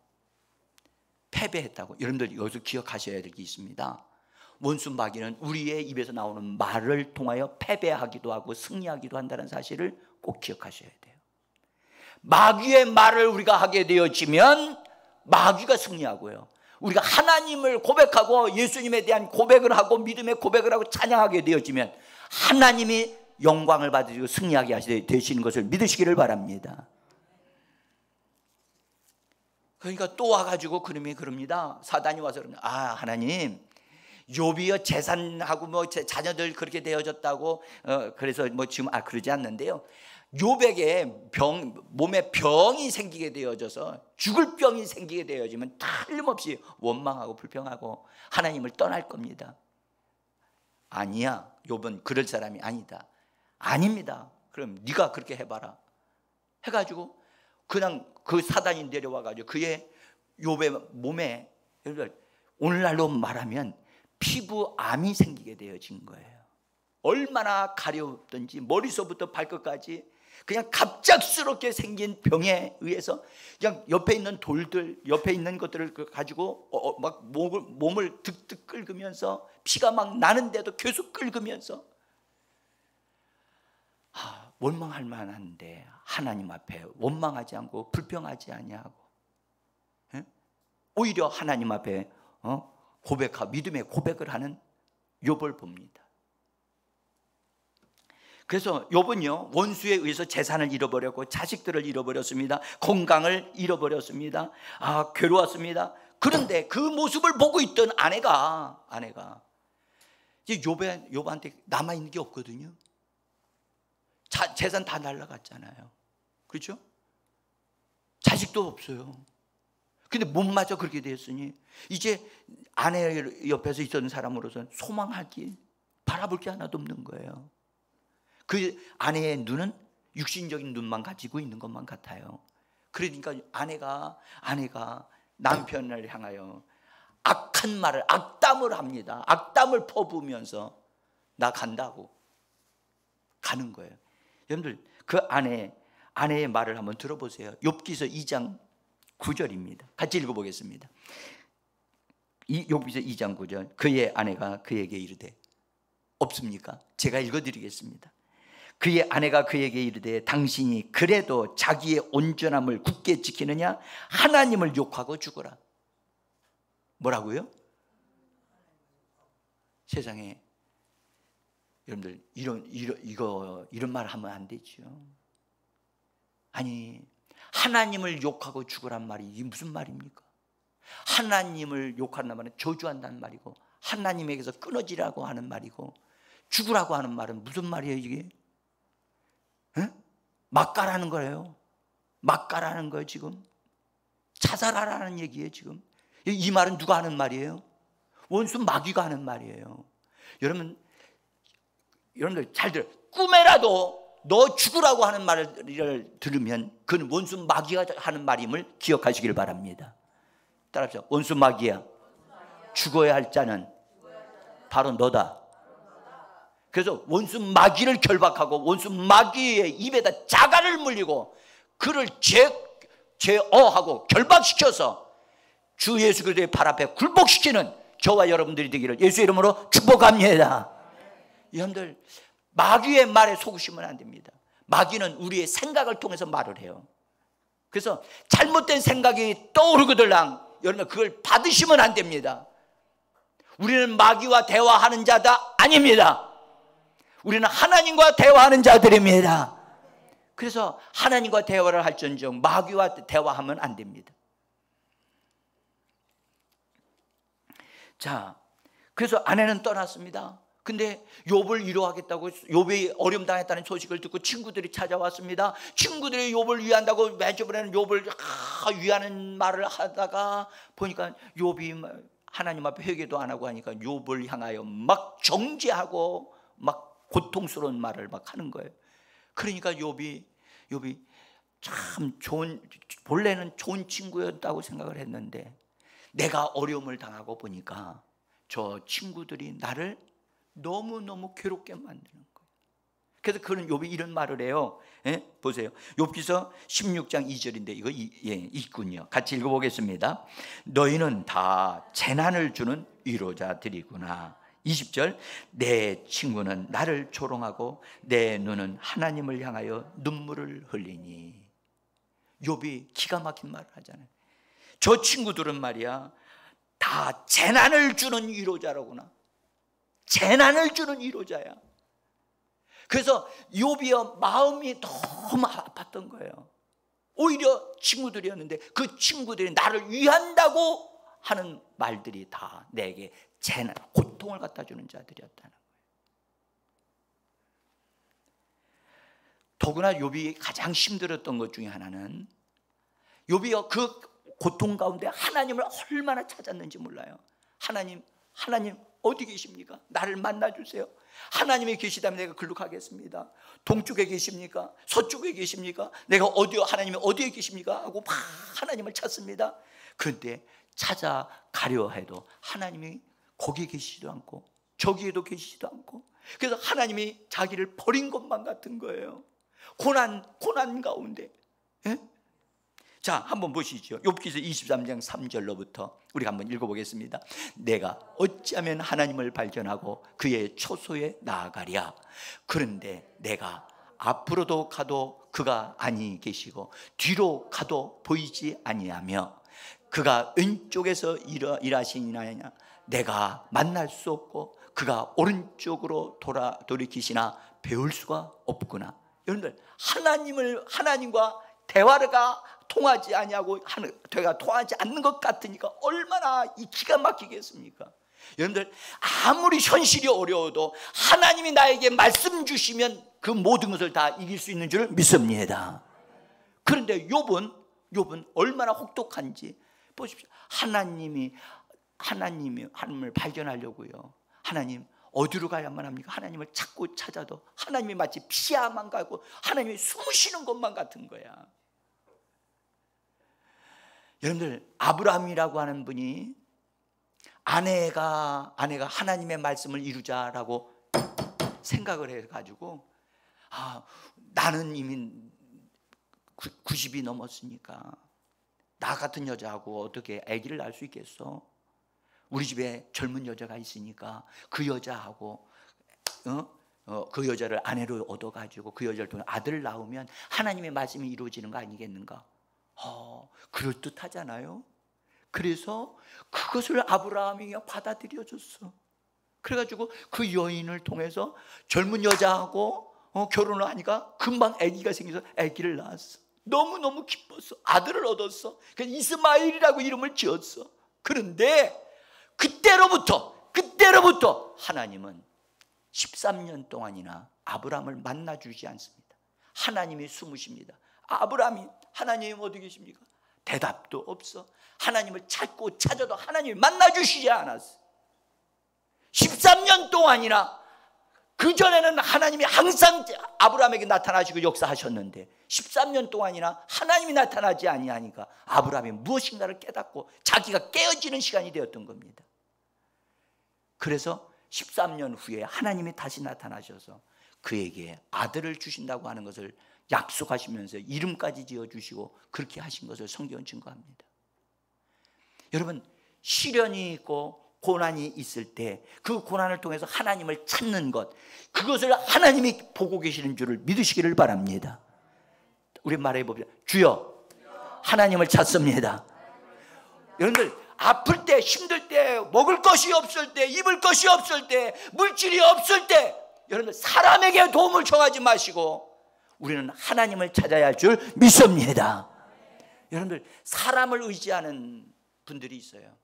Speaker 1: 패배했다고. 여러분들 여기서 기억하셔야 될 게 있습니다. 원수 마귀는 우리의 입에서 나오는 말을 통하여 패배하기도 하고 승리하기도 한다는 사실을 꼭 기억하셔야 돼요. 마귀의 말을 우리가 하게 되어지면 마귀가 승리하고요, 우리가 하나님을 고백하고 예수님에 대한 고백을 하고 믿음의 고백을 하고 찬양하게 되어지면 하나님이 영광을 받으시고 승리하게 되시는 것을 믿으시기를 바랍니다. 그러니까 또 와가지고 그럽니다. 사단이 와서 그럽니다. 하나님, 욥이여 재산하고 자녀들 그렇게 되어졌다고, 그래서 지금 그러지 않는데요, 욥에게 몸에 병이 생기게 되어져서 죽을 병이 생기게 되어지면 틀림없이 원망하고 불평하고 하나님을 떠날 겁니다. 아니야, 욥은 그럴 사람이 아니다. 아닙니다. 그럼 네가 그렇게 해봐라 해가지고 그냥 그 사단이 내려와가지고 그의 욥의 몸에, 오늘날로 말하면 피부암이 생기게 되어진 거예요. 얼마나 가려웠던지 머리서부터 발끝까지 그냥 갑작스럽게 생긴 병에 의해서 그냥 옆에 있는 돌들, 옆에 있는 것들을 가지고 막 몸을 득득 긁으면서 피가 막 나는데도 계속 긁으면서 원망할 만한데 하나님 앞에 원망하지 않고 불평하지 아니하고, 오히려 하나님 앞에 믿음의 고백을 하는 욥을 봅니다. 그래서 욥은요, 원수에 의해서 재산을 잃어버렸고 자식들을 잃어버렸습니다. 건강을 잃어버렸습니다. 괴로웠습니다. 그런데 그 모습을 보고 있던 아내가 이제 욥한테 남아있는 게 없거든요. 재산 다 날라갔잖아요. 그렇죠? 자식도 없어요. 근데 몸마저 그렇게 되었으니 이제 아내 옆에서 있었던 사람으로서는 소망하기, 바라볼 게 하나도 없는 거예요. 그 아내의 눈은 육신적인 눈만 가지고 있는 것만 같아요. 그러니까 아내가 남편을 향하여 악한 말을, 악담을 합니다. 악담을 퍼부으면서 나 간다고 가는 거예요. 여러분들 그 아내의 말을 한번 들어보세요. 욥기서 2장 9절입니다. 같이 읽어보겠습니다. 욥기서 2장 9절. 그의 아내가 그에게 이르되, 없습니까? 제가 읽어드리겠습니다. 그의 아내가 그에게 이르되, 당신이 그래도 자기의 온전함을 굳게 지키느냐? 하나님을 욕하고 죽어라. 뭐라고요? 세상에 여러분들 이런 말 하면 안 되죠. 아니, 하나님을 욕하고 죽으란 말이 이게 무슨 말입니까? 하나님을 욕한다는 말은 저주한다는 말이고, 하나님에게서 끊어지라고 하는 말이고, 죽으라고 하는 말은 무슨 말이에요 이게? 막가라는 거예요. 막가라는 거예요. 지금 자살하라는 얘기예요. 지금 이 말은 누가 하는 말이에요? 원수 마귀가 하는 말이에요. 여러분들 잘 들어요. 꿈에라도 너 죽으라고 하는 말을 들으면 그건 원수 마귀가 하는 말임을 기억하시길 바랍니다. 따라합시다. 원수 마귀야, 죽어야 할 자는 바로 너다. 그래서 원수 마귀를 결박하고 원수 마귀의 입에다 자갈을 물리고 그를 제어하고 결박시켜서 주 예수 그리스도의 발 앞에 굴복시키는 저와 여러분들이 되기를 예수의 이름으로 축복합니다. 여러분들 마귀의 말에 속으시면 안 됩니다. 마귀는 우리의 생각을 통해서 말을 해요. 그래서 잘못된 생각이 떠오르거들랑 여러분 그걸 받으시면 안 됩니다. 우리는 마귀와 대화하는 자다 아닙니다. 우리는 하나님과 대화하는 자들입니다. 그래서 하나님과 대화를 할지언정 마귀와 대화하면 안 됩니다. 자, 그래서 아내는 떠났습니다. 근데 욥을 위로하겠다고, 욥이 어려움 당했다는 소식을 듣고 친구들이 찾아왔습니다. 친구들이 욥을 위한다고 매주번에는 욥을 위하는 말을 하다가 보니까 욥이 하나님 앞에 회개도 안 하고 하니까 욥을 향하여 막 정죄하고 막 고통스러운 말을 막 하는 거예요. 그러니까 욥이 참 본래는 좋은 친구였다고 생각을 했는데 내가 어려움을 당하고 보니까 저 친구들이 나를 너무너무 괴롭게 만드는 거예요. 그래서 그는 욥이 이런 말을 해요. 보세요. 욥기서 16장 2절인데 이거 있군요. 같이 읽어보겠습니다. 너희는 다 재난을 주는 위로자들이구나. 20절. 내 친구는 나를 조롱하고 내 눈은 하나님을 향하여 눈물을 흘리니. 욥이 기가 막힌 말을 하잖아요. 저 친구들은 말이야 다 재난을 주는 위로자라구나. 재난을 주는 위로자야. 그래서 욥이 마음이 너무 아팠던 거예요. 오히려 친구들이었는데 그 친구들이 나를 위한다고 하는 말들이 다 내게 재난, 고통을 갖다 주는 자들이었다는 거예요. 더구나 욥이 가장 힘들었던 것 중에 하나는 욥이 그 고통 가운데 하나님을 얼마나 찾았는지 몰라요. 하나님 어디 계십니까? 나를 만나주세요. 하나님이 계시다면 내가 글로 가겠습니다. 동쪽에 계십니까? 서쪽에 계십니까? 내가 하나님이 어디에 계십니까? 하고 막 하나님을 찾습니다. 그런데 찾아가려 해도 하나님이 거기에 계시지도 않고 저기에도 계시지도 않고, 그래서 하나님이 자기를 버린 것만 같은 거예요. 고난 가운데. 예? 자, 한번 보시죠. 욥기서 23장 3절로부터 우리가 한번 읽어보겠습니다. 내가 어찌하면 하나님을 발견하고 그의 초소에 나아가랴. 그런데 내가 앞으로도 가도 그가 아니 계시고 뒤로 가도 보이지 아니하며 그가 왼쪽에서 일하시니냐 내가 만날 수 없고 그가 오른쪽으로 돌이키시나 배울 수가 없구나. 여러분들, 하나님과 대화가 통하지 아니하고 대화가 통하지 않는 것 같으니까 얼마나 이 기가 막히겠습니까? 여러분들, 아무리 현실이 어려워도 하나님이 나에게 말씀 주시면 그 모든 것을 다 이길 수 있는 줄 믿습니다. 그런데 욥은 얼마나 혹독한지 보십시오. 하나님을 발견하려고요, 하나님 어디로 가야만 합니까? 하나님을 찾아도 하나님이 마치 피아만 가고 하나님이 숨으시는 것만 같은 거야. 여러분들, 아브라함이라고 하는 분이 아내가 하나님의 말씀을 이루자라고 생각을 해가지고, 나는 이미 90이 넘었으니까 나 같은 여자하고 어떻게 아기를 낳을 수 있겠어? 우리 집에 젊은 여자가 있으니까 그 여자하고 그 여자를 아내로 얻어가지고 그 여자를 통해 아들을 낳으면 하나님의 말씀이 이루어지는 거 아니겠는가? 그럴듯하잖아요. 그래서 그것을 아브라함이 받아들여줬어. 그래가지고 그 여인을 통해서 젊은 여자하고 결혼을 하니까 금방 아기가 생겨서 아기를 낳았어. 너무너무 기뻤어. 아들을 얻었어. 그래서 이스마엘이라고 이름을 지었어. 그런데 그때로부터 하나님은 13년 동안이나 아브라함을 만나주지 않습니다. 하나님이 숨으십니다. 하나님이 어디 계십니까? 대답도 없어. 하나님을 찾고 찾아도 하나님이 만나주시지 않았어. 13년 동안이나, 그전에는 하나님이 항상 아브라함에게 나타나시고 역사하셨는데 13년 동안이나 하나님이 나타나지 아니하니까 아브라함이 무엇인가를 깨닫고 자기가 깨어지는 시간이 되었던 겁니다. 그래서 13년 후에 하나님이 다시 나타나셔서 그에게 아들을 주신다고 하는 것을 약속하시면서 이름까지 지어주시고 그렇게 하신 것을 성경은 증거합니다. 여러분, 시련이 있고 고난이 있을 때 그 고난을 통해서 하나님을 찾는 것, 그것을 하나님이 보고 계시는 줄을 믿으시기를 바랍니다. 우리 말해봅시다. 주여, 하나님을 찾습니다. 여러분들, 아플 때, 힘들 때, 먹을 것이 없을 때, 입을 것이 없을 때, 물질이 없을 때, 여러분들 사람에게 도움을 청하지 마시고 우리는 하나님을 찾아야 할 줄 믿습니다. 여러분들, 사람을 의지하는 분들이 있어요.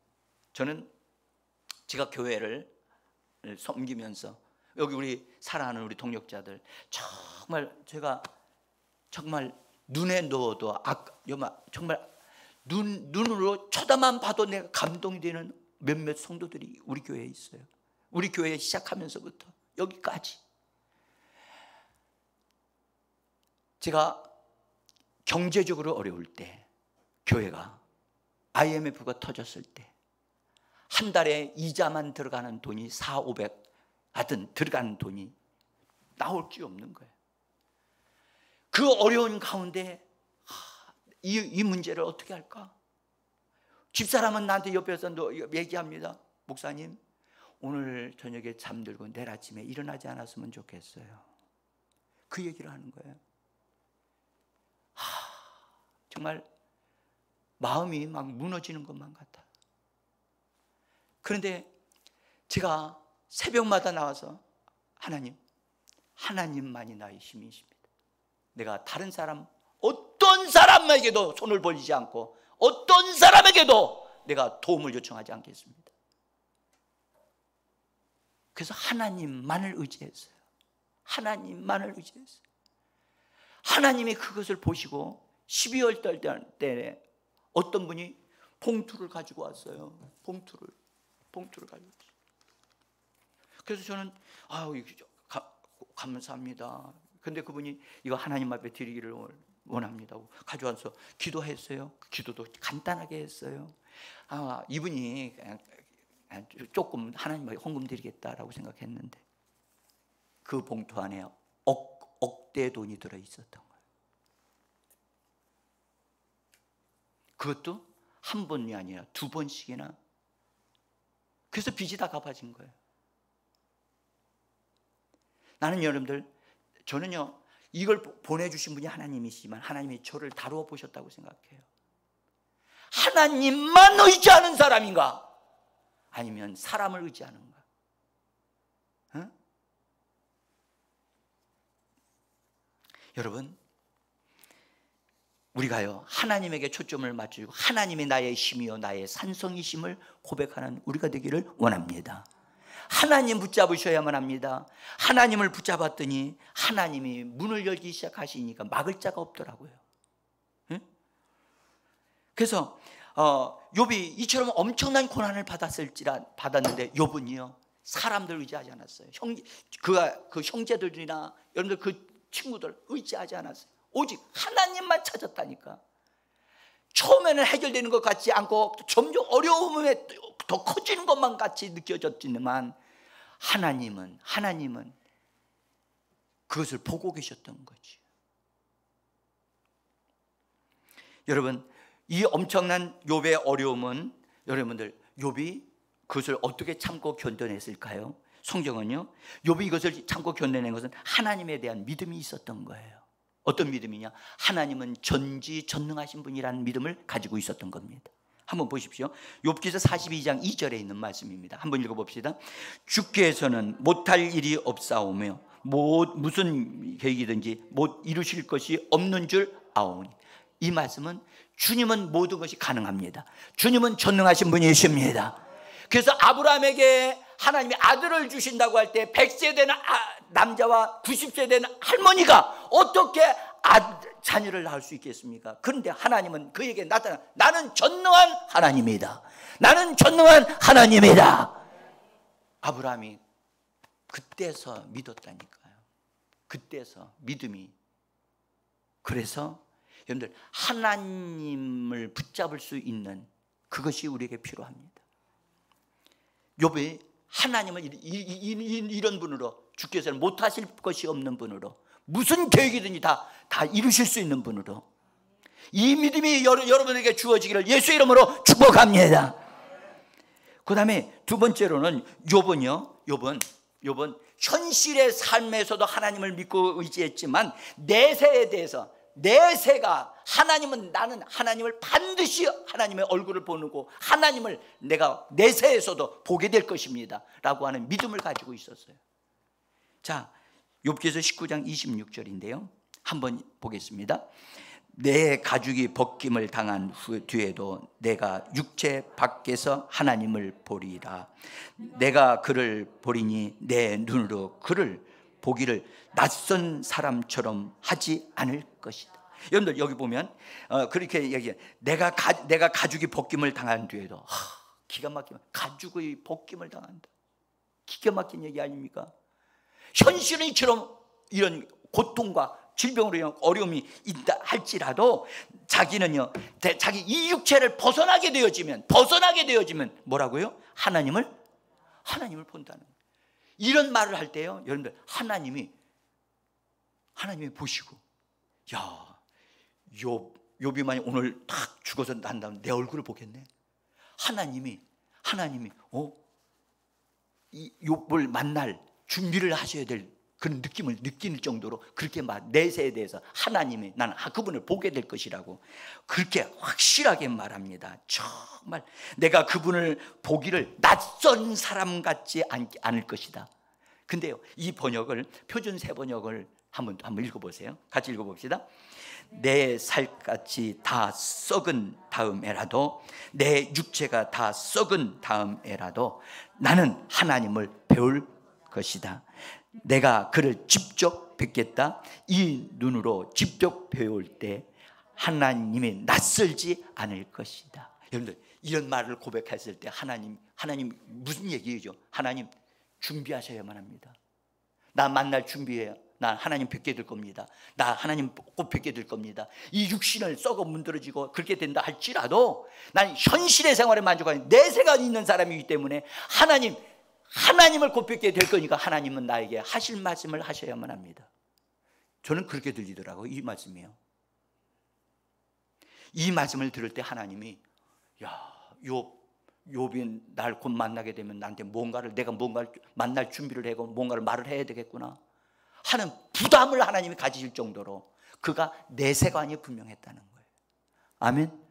Speaker 1: 저는 제가 교회를 섬기면서 여기 우리 사랑하는 우리 동역자들, 제가 정말 눈에 넣어도 정말 눈으로 쳐다만 봐도 내가 감동이 되는 몇몇 성도들이 우리 교회에 있어요. 우리 교회 시작하면서부터 여기까지. 제가 경제적으로 어려울 때, 교회가 IMF가 터졌을 때 한 달에 이자만 들어가는 돈이 400, 하여튼 들어가는 돈이 나올 게 없는 거예요. 그 어려운 가운데 이 문제를 어떻게 할까? 집사람은 나한테 옆에서 얘기합니다. 목사님, 오늘 저녁에 잠들고 내일 아침에 일어나지 않았으면 좋겠어요. 그 얘기를 하는 거예요. 정말 마음이 막 무너지는 것만 같아. 그런데 제가 새벽마다 나와서 하나님만이 나의 힘이십니다. 내가 다른 사람, 어떤 사람에게도 손을 벌리지 않고 어떤 사람에게도 내가 도움을 요청하지 않겠습니다. 그래서 하나님만을 의지했어요. 하나님만을 의지했어요. 하나님이 그것을 보시고 12월 달 때 어떤 분이 봉투를 가지고 왔어요. 봉투를 가지고 왔어요. 그래서 저는 감사합니다. 근데 그분이 이거 하나님 앞에 드리기를 원합니다. 가져와서 기도했어요. 기도도 간단하게 했어요. 이분이 조금 하나님 앞에 헌금 드리겠다라고 생각했는데 그 봉투 안에 억대 돈이 들어있었던 거예요. 그것도 한 번이 아니라 두 번씩이나. 그래서 빚이 다 갚아진 거예요. 나는 여러분들, 저는요, 이걸 보내주신 분이 하나님이시지만 하나님이 저를 다루어 보셨다고 생각해요. 하나님만 의지하는 사람인가? 아니면 사람을 의지하는가? 응? 여러분, 우리가요, 하나님에게 초점을 맞추고 하나님이 나의 힘이요 나의 산성이심을 고백하는 우리가 되기를 원합니다. 하나님 붙잡으셔야만 합니다. 하나님을 붙잡았더니 하나님이 문을 열기 시작하시니까 막을 자가 없더라고요. 응? 그래서 욥이 이처럼 엄청난 고난을 받았는데 욥은요, 사람들 의지하지 않았어요. 그 형제들이나 여러분들 그 친구들 의지하지 않았어요. 오직 하나님만 찾았다니까. 처음에는 해결되는 것 같지 않고 점점 어려움에 더 커지는 것만 같이 느껴졌지만 하나님은 그것을 보고 계셨던 거지. 여러분, 이 엄청난 욥의 어려움은 여러분들, 욥이 그것을 어떻게 참고 견뎌냈을까요? 성경은요, 욥이 이것을 참고 견뎌낸 것은 하나님에 대한 믿음이 있었던 거예요. 어떤 믿음이냐? 하나님은 전지전능하신 분이라는 믿음을 가지고 있었던 겁니다. 한번 보십시오. 욥기서 42장 2절에 있는 말씀입니다. 한번 읽어봅시다. 주께서는 못할 일이 없사오며 무슨 계획이든지 못 이루실 것이 없는 줄 아오니. 이 말씀은 주님은 모든 것이 가능합니다. 주님은 전능하신 분이십니다. 그래서 아브라함에게 하나님이 아들을 주신다고 할 때 100세 되는 남자와 90세 되는 할머니가 어떻게 자녀를 낳을 수 있겠습니까? 그런데 하나님은 그에게 나타나, 나는 전능한 하나님이다. 나는 전능한 하나님이다. 아브라함이 그때서 믿었다니까요. 그때서 믿음이. 그래서 여러분들, 하나님을 붙잡을 수 있는 그것이 우리에게 필요합니다. 욥이 하나님은 이런 분으로, 주께서는 못하실 것이 없는 분으로, 무슨 계획이든지 다 이루실 수 있는 분으로, 이 믿음이 여러분에게 주어지기를 예수 이름으로 축복합니다. 그 다음에 두 번째로는 욥은 현실의 삶에서도 하나님을 믿고 의지했지만 내세에 대해서, 내세가 나는 하나님을 반드시 하나님의 얼굴을 보고 하나님을 내가 내세에서도 보게 될 것입니다 라고 하는 믿음을 가지고 있었어요. 자, 욥기서 19장 26절인데요, 한번 보겠습니다. 내 가죽이 벗김을 당한 뒤에도 내가 육체 밖에서 하나님을 보리라. 내가 그를 보리니 내 눈으로 그를 보기를 낯선 사람처럼 하지 않을 것이다. 여러분들, 여기 보면 그렇게 얘기해요. 내가 가죽이 벗김을 당한 뒤에도, 기가 막히면 가죽의 벗김을 당한다. 기가 막힌 얘기 아닙니까? 현실은 이처럼 이런 고통과 질병으로 인한 어려움이 있다 할지라도 자기는요, 자기 이 육체를 벗어나게 되어지면 뭐라고요? 하나님을 본다는 거예요. 이런 말을 할 때요, 여러분들, 하나님이 보시고, 야, 욥이 만약 오늘 딱 죽어서 난 다음에 내 얼굴을 보겠네. 하나님이 이 욥을 만날 준비를 하셔야 될 그런 느낌을 느낄 정도로 그렇게 막 내세에 대해서 하나님이 나는 그분을 보게 될 것이라고 그렇게 확실하게 말합니다. 정말 내가 그분을 보기를 낯선 사람 같지 않을 것이다. 근데요, 이 번역을, 표준 새 번역을 한번 읽어보세요. 같이 읽어봅시다. 내 살같이 다 썩은 다음에라도, 내 육체가 다 썩은 다음에라도 나는 하나님을 배울 것이다. 내가 그를 직접 뵙겠다. 이 눈으로 직접 배울 때 하나님이 낯설지 않을 것이다. 여러분들, 이런 말을 고백했을 때 하나님 무슨 얘기죠? 하나님 준비하셔야만 합니다. 나 만날 준비해요. 나 하나님 뵙게 될 겁니다. 나 하나님 꼭 뵙게 될 겁니다. 이 육신을 썩어 문드러지고 그렇게 된다 할지라도 난 현실의 생활에 만족하는 내세가 있는 사람이기 때문에 하나님을 곧 뵙게 될 거니까 하나님은 나에게 하실 말씀을 하셔야만 합니다. 저는 그렇게 들리더라고요. 이 말씀이요. 이 말씀을 들을 때 하나님이 야, 욥이 날 곧 만나게 되면 나한테 내가 뭔가를 만날 준비를 하고 뭔가를 말을 해야 되겠구나 하는 부담을 하나님이 가지실 정도로 그가 내세관이 분명했다는 거예요. 아멘.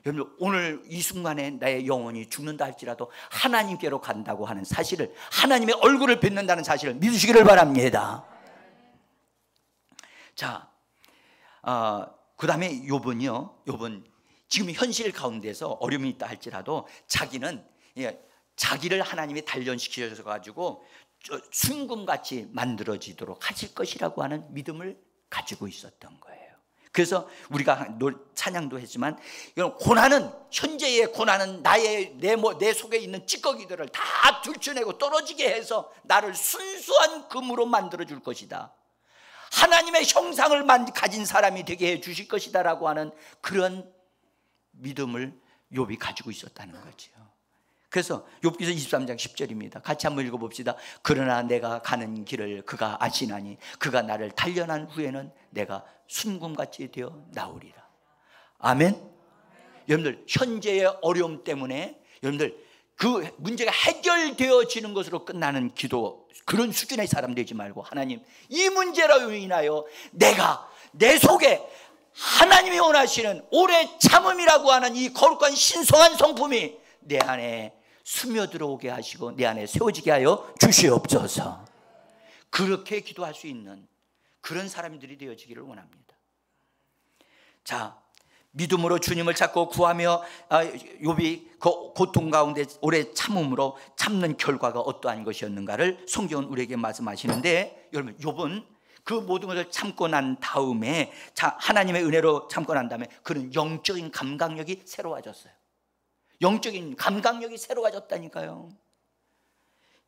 Speaker 1: 여러분, 오늘 이 순간에 나의 영혼이 죽는다 할지라도 하나님께로 간다고 하는 사실을, 하나님의 얼굴을 뵙는다는 사실을 믿으시기를 바랍니다. 자, 그 다음에 욥은 지금 현실 가운데서 어려움이 있다 할지라도 자기를 하나님이 단련시키셔서 가지고 순금같이 만들어지도록 하실 것이라고 하는 믿음을 가지고 있었던 거예요. 그래서 우리가 찬양도 했지만 고난은, 현재의 고난은 내 속에 있는 찌꺼기들을 다 들춰내고 떨어지게 해서 나를 순수한 금으로 만들어줄 것이다, 하나님의 형상을 가진 사람이 되게 해 주실 것이다 라고 하는 그런 믿음을 욥이 가지고 있었다는 거죠. 그래서 욥기서 23장 10절입니다. 같이 한번 읽어봅시다. 그러나 내가 가는 길을 그가 아시나니 그가 나를 단련한 후에는 내가 순금같이 되어 나오리라. 아멘. 여러분들, 현재의 어려움 때문에 여러분들 그 문제가 해결되어지는 것으로 끝나는 기도, 그런 수준의 사람 되지 말고, 하나님, 이 문제로 인하여 내 속에 하나님이 원하시는 오래 참음이라고 하는 이 거룩한 신성한 성품이 내 안에 스며들어오게 하시고 내 안에 세워지게 하여 주시옵소서. 그렇게 기도할 수 있는 그런 사람들이 되어지기를 원합니다. 자, 믿음으로 주님을 찾고 구하며 욥이 그 고통 가운데 오래 참음으로 참는 결과가 어떠한 것이었는가를 성경은 우리에게 말씀하시는데, 여러분, 욥은 그 모든 것을 참고 난 다음에, 하나님의 은혜로 참고 난 다음에 그는 영적인 감각력이 새로워졌어요. 영적인 감각력이 새로워졌다니까요.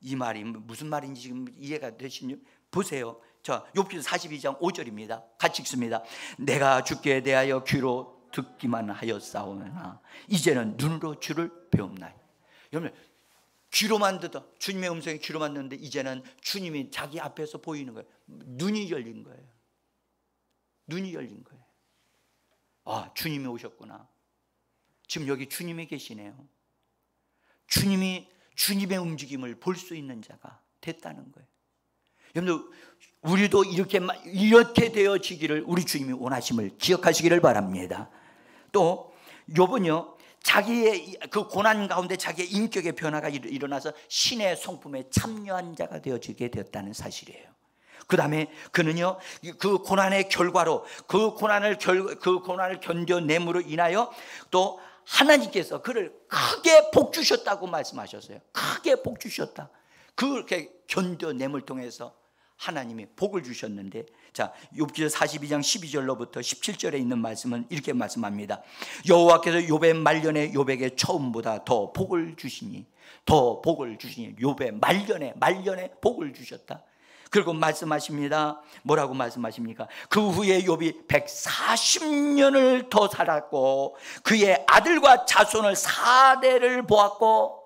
Speaker 1: 이 말이 무슨 말인지 지금 이해가 되시죠? 보세요. 자, 욥기서 42장 5절입니다. 같이 읽습니다. 내가 주께 대하여 귀로 듣기만 하였사오나 이제는 눈으로 주를 배움나니. 여러분, 귀로만 듣다, 주님의 음성이 귀로만 듣는데 이제는 주님이 자기 앞에서 보이는 거예요. 눈이 열린 거예요. 눈이 열린 거예요. 아, 주님이 오셨구나. 지금 여기 주님이 계시네요. 주님의 움직임을 볼 수 있는 자가 됐다는 거예요. 여러분, 우리도 이렇게 되어지기를 우리 주님이 원하심을 기억하시기를 바랍니다. 또 욥은요, 자기의 그 고난 가운데 자기의 인격의 변화가 일어나서 신의 성품에 참여한 자가 되어지게 되었다는 사실이에요. 그 다음에 그는요, 그 고난의 결과로 그 고난을 견뎌냄으로 인하여 또 하나님께서 그를 크게 복 주셨다고 말씀하셨어요. 크게 복 주셨다. 그렇게 견뎌냄을 통해서 하나님이 복을 주셨는데, 자, 욥기서 42장 12절로부터 17절에 있는 말씀은 이렇게 말씀합니다. 여호와께서 욥의 말년에 욥에게 처음보다 더 복을 주시니 욥의 말년에 복을 주셨다. 그리고 말씀하십니다. 뭐라고 말씀하십니까? 그 후에 욥이 140년을 더 살았고 그의 아들과 자손을 4대를 보았고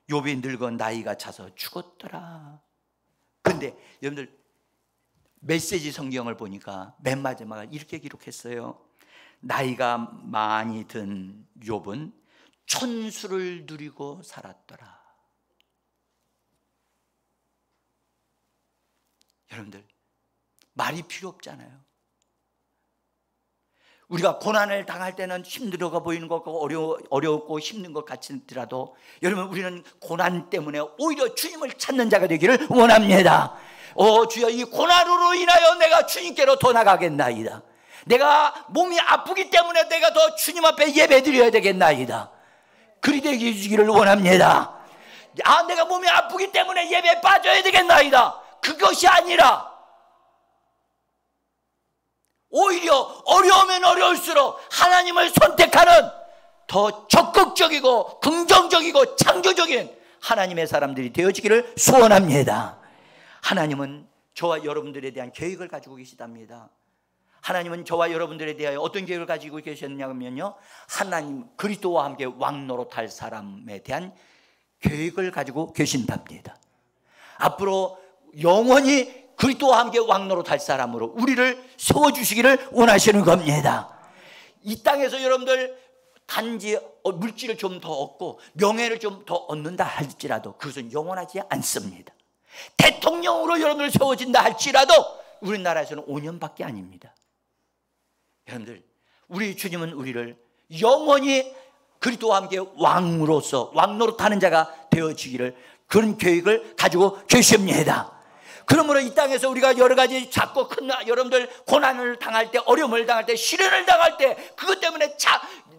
Speaker 1: 욥이 늙어 나이가 차서 죽었더라. 근데 여러분들, 메시지 성경을 보니까 맨 마지막에 이렇게 기록했어요. 나이가 많이 든 욥은 천수를 누리고 살았더라. 여러분들, 말이 필요 없잖아요. 우리가 고난을 당할 때는 힘들어가 보이는 것 같고 어려웠고 힘든 것 같더라도, 여러분, 우리는 고난 때문에 오히려 주님을 찾는 자가 되기를 원합니다. 주여, 이 고난으로 인하여 내가 주님께로 더 나가겠나이다. 내가 몸이 아프기 때문에 내가 더 주님 앞에 예배드려야 되겠나이다. 그리 되기를 원합니다. 내가 몸이 아프기 때문에 예배에 빠져야 되겠나이다. 그것이 아니라 오히려 어려우면 어려울수록 하나님을 선택하는 더 적극적이고 긍정적이고 창조적인 하나님의 사람들이 되어지기를 소원합니다. 하나님은 저와 여러분들에 대한 계획을 가지고 계시답니다. 하나님은 저와 여러분들에 대하여 어떤 계획을 가지고 계셨냐면요, 하나님 그리스도와 함께 왕노릇할 사람에 대한 계획을 가지고 계신답니다. 앞으로 영원히 그리스도와 함께 왕노릇할 사람으로 우리를 세워주시기를 원하시는 겁니다. 이 땅에서 여러분들 단지 물질을 좀 더 얻고 명예를 좀 더 얻는다 할지라도 그것은 영원하지 않습니다. 대통령으로 여러분들 세워진다 할지라도 우리나라에서는 5년밖에 아닙니다. 여러분들, 우리 주님은 우리를 영원히 그리스도와 함께 왕으로서 왕노릇하는 자가 되어지기를 그런 계획을 가지고 계십니다. 그러므로 이 땅에서 우리가 여러 가지 작고 큰 여러분들 고난을 당할 때, 어려움을 당할 때, 시련을 당할 때 그것 때문에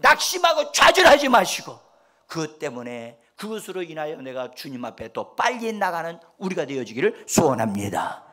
Speaker 1: 낙심하고 좌절하지 마시고 그것 때문에 그것으로 인하여 내가 주님 앞에 또 빨리 나가는 우리가 되어지기를 소원합니다.